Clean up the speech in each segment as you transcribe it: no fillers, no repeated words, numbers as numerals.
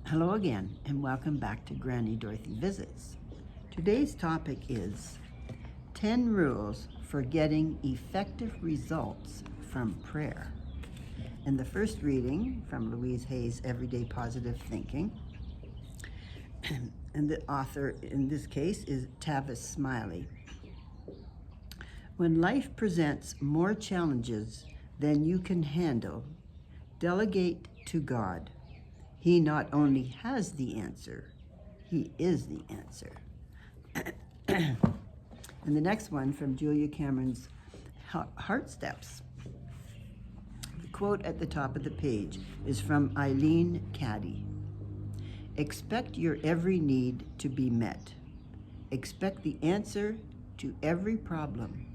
Hello again, and welcome back to Granny Dorothy Visits. Today's topic is 10 rules for getting effective results from prayer. And the first reading from Louise Hay's Everyday Positive Thinking. And the author in this case is Tavis Smiley. When life presents more challenges than you can handle, delegate to God. He not only has the answer, he is the answer. And the next one from Julia Cameron's Heart Steps. The quote at the top of the page is from Eileen Caddy. Expect your every need to be met. Expect the answer to every problem.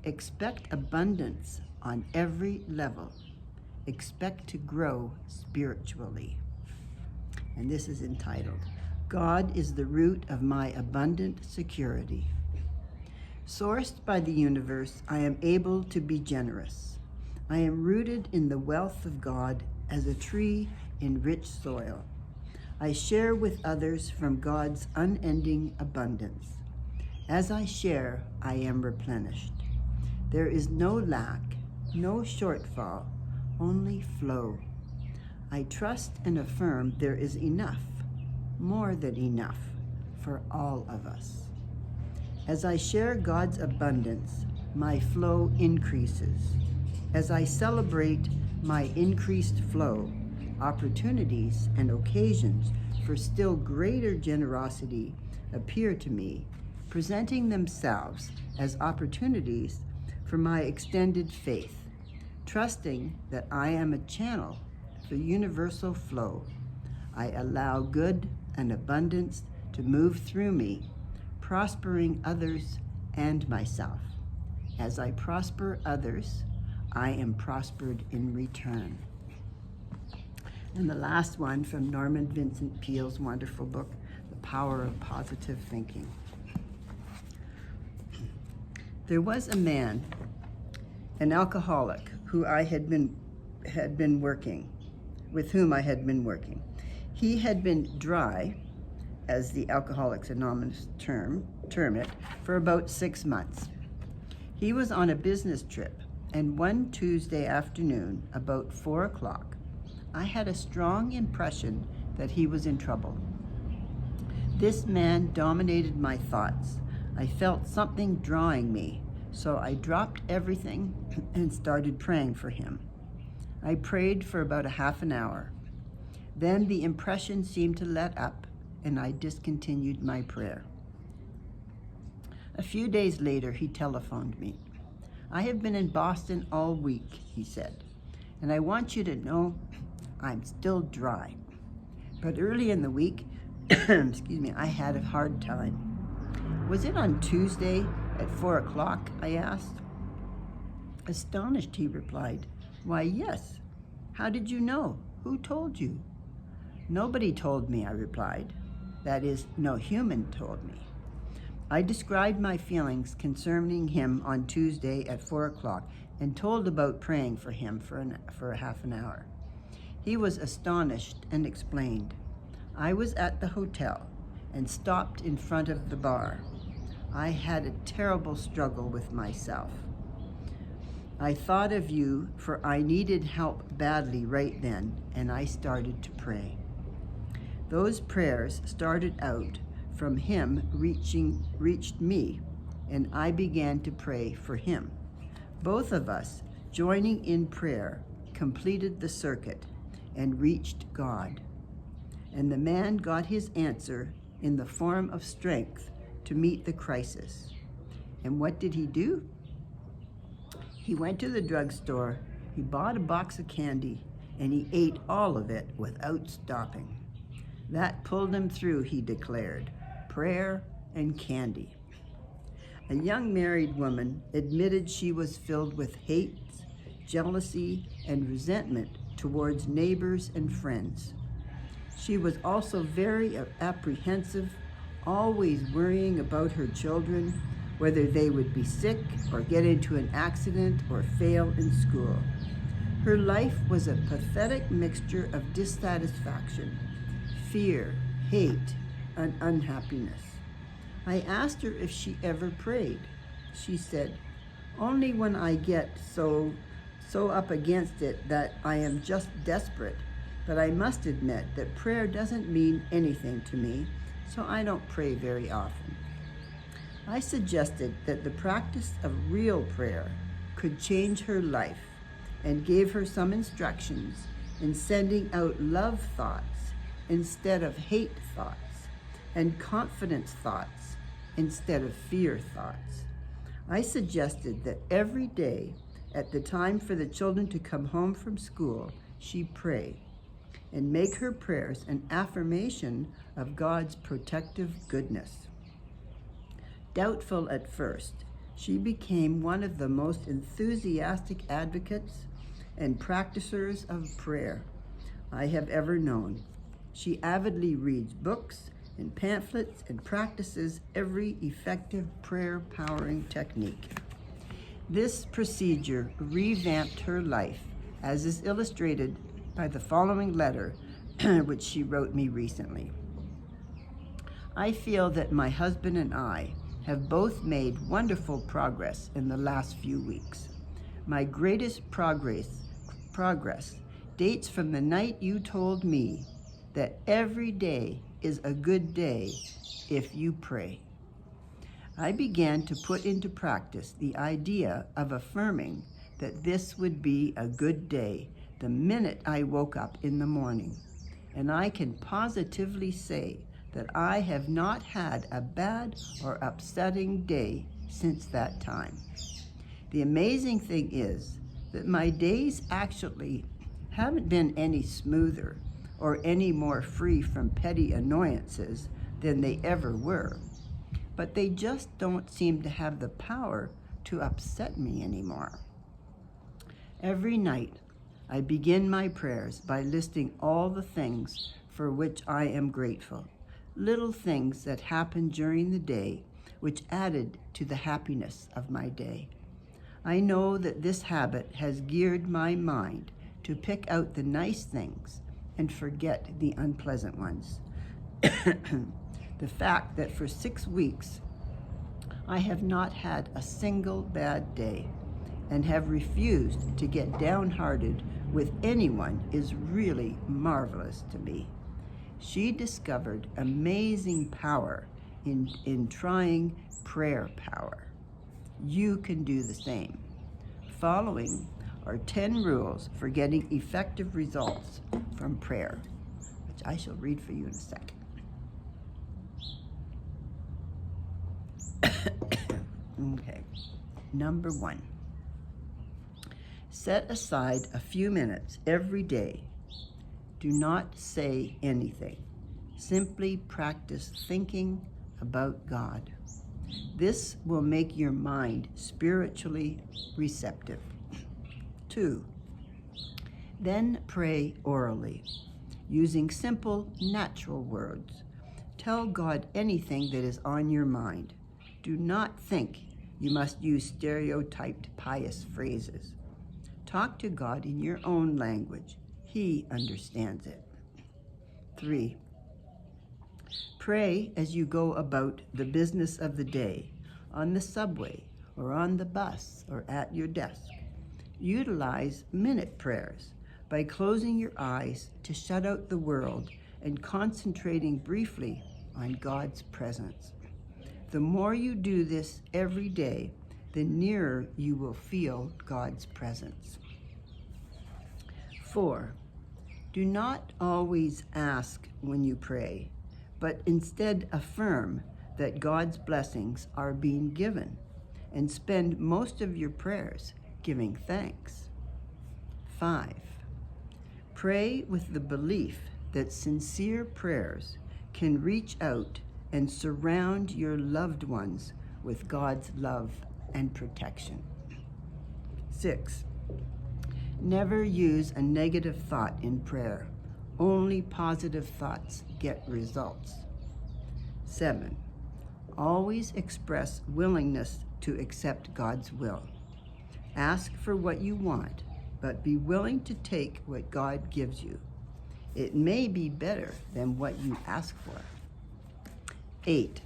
Expect abundance on every level. Expect to grow spiritually. And this is entitled, God is the root of my abundant security. Sourced by the universe, I am able to be generous. I am rooted in the wealth of God as a tree in rich soil. I share with others from God's unending abundance. As I share, I am replenished. There is no lack, no shortfall, only flow. I trust and affirm there is enough, more than enough, for all of us. As I share God's abundance, my flow increases. As I celebrate my increased flow, opportunities and occasions for still greater generosity appear to me, presenting themselves as opportunities for my extended faith, trusting that I am a channel for universal flow. I allow good and abundance to move through me, prospering others and myself. As I prosper others, I am prospered in return. And the last one from Norman Vincent Peale's wonderful book, The Power of Positive Thinking. There was a man, an alcoholic, with whom I had been working. He had been dry, as the Alcoholics Anonymous term it, for about 6 months. He was on a business trip, and one Tuesday afternoon, about 4 o'clock, I had a strong impression that he was in trouble. This man dominated my thoughts. I felt something drawing me, so I dropped everything and started praying for him. I prayed for about a half an hour. Then the impression seemed to let up, and I discontinued my prayer. A few days later, he telephoned me. I have been in Boston all week, he said, and I want you to know I'm still dry. But early in the week, I had a hard time. Was it on Tuesday at 4 o'clock, I asked. Astonished, he replied, Why, yes. How did you know? Who told you? Nobody told me, I replied. That is, no human told me. I described my feelings concerning him on Tuesday at 4 o'clock and told about praying for him for a half an hour. He was astonished and explained. I was at the hotel and stopped in front of the bar. I had a terrible struggle with myself. I thought of you, for I needed help badly right then, and I started to pray. Those prayers started out from him reached me, and I began to pray for him. Both of us, joining in prayer, completed the circuit and reached God. And the man got his answer in the form of strength to meet the crisis. And what did he do? He went to the drugstore, he bought a box of candy, and he ate all of it without stopping. That pulled him through, he declared, prayer and candy. A young married woman admitted she was filled with hate, jealousy, and resentment towards neighbors and friends. She was also very apprehensive, always worrying about her children, whether they would be sick or get into an accident or fail in school. Her life was a pathetic mixture of dissatisfaction, fear, hate, and unhappiness. I asked her if she ever prayed. She said, "Only when I get so up against it that I am just desperate. But I must admit that prayer doesn't mean anything to me, so I don't pray very often." I suggested that the practice of real prayer could change her life and gave her some instructions in sending out love thoughts instead of hate thoughts and confidence thoughts instead of fear thoughts. I suggested that every day at the time for the children to come home from school, she pray and make her prayers an affirmation of God's protective goodness. Doubtful at first, she became one of the most enthusiastic advocates and practicers of prayer I have ever known. She avidly reads books and pamphlets and practices every effective prayer powering technique. This procedure revamped her life, as is illustrated by the following letter which she wrote me recently. I feel that my husband and I have both made wonderful progress in the last few weeks. My greatest progress dates from the night you told me that every day is a good day if you pray. I began to put into practice the idea of affirming that this would be a good day the minute I woke up in the morning, and I can positively say that I have not had a bad or upsetting day since that time. The amazing thing is that my days actually haven't been any smoother or any more free from petty annoyances than they ever were, but they just don't seem to have the power to upset me anymore. Every night, I begin my prayers by listing all the things for which I am grateful, little things that happened during the day which added to the happiness of my day. I know that this habit has geared my mind to pick out the nice things and forget the unpleasant ones. The fact that for 6 weeks I have not had a single bad day and have refused to get downhearted with anyone is really marvelous to me. She discovered amazing power in trying prayer power. You can do the same. Following are 10 rules for getting effective results from prayer, which I shall read for you in a second. Okay. Number 1. Set aside a few minutes every day. Do not say anything. Simply practice thinking about God. This will make your mind spiritually receptive. 2. Then pray orally, using simple, natural words. Tell God anything that is on your mind. Do not think you must use stereotyped pious phrases. Talk to God in your own language. He understands it. 3. Pray as you go about the business of the day, on the subway, or on the bus, or at your desk. Utilize minute prayers by closing your eyes to shut out the world and concentrating briefly on God's presence. The more you do this every day, the nearer you will feel God's presence. 4. Do not always ask when you pray, but instead affirm that God's blessings are being given, and spend most of your prayers giving thanks. 5. Pray with the belief that sincere prayers can reach out and surround your loved ones with God's love and protection. 6. Never use a negative thought in prayer. Only positive thoughts get results. 7. Always express willingness to accept God's will. Ask for what you want, but be willing to take what God gives you. It may be better than what you ask for. 8.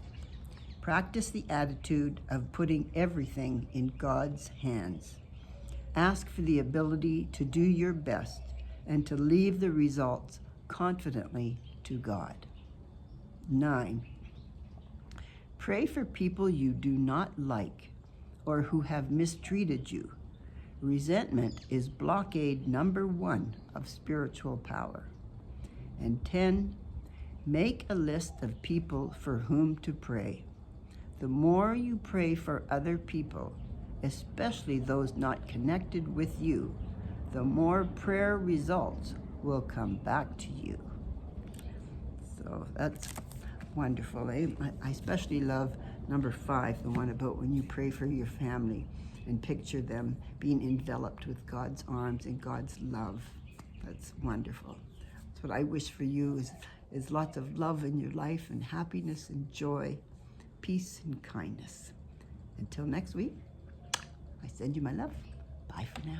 Practice the attitude of putting everything in God's hands. Ask for the ability to do your best and to leave the results confidently to God. 9. Pray for people you do not like or who have mistreated you. Resentment is blockade number 1 of spiritual power. And 10, make a list of people for whom to pray. The more you pray for other people, especially those not connected with you, the more prayer results will come back to you. So that's wonderful. I especially love number 5, the one about when you pray for your family and picture them being enveloped with God's arms and God's love. That's wonderful. That's what I wish for you is lots of love in your life and happiness and joy, peace and kindness. Until next week, I send you my love. Bye for now.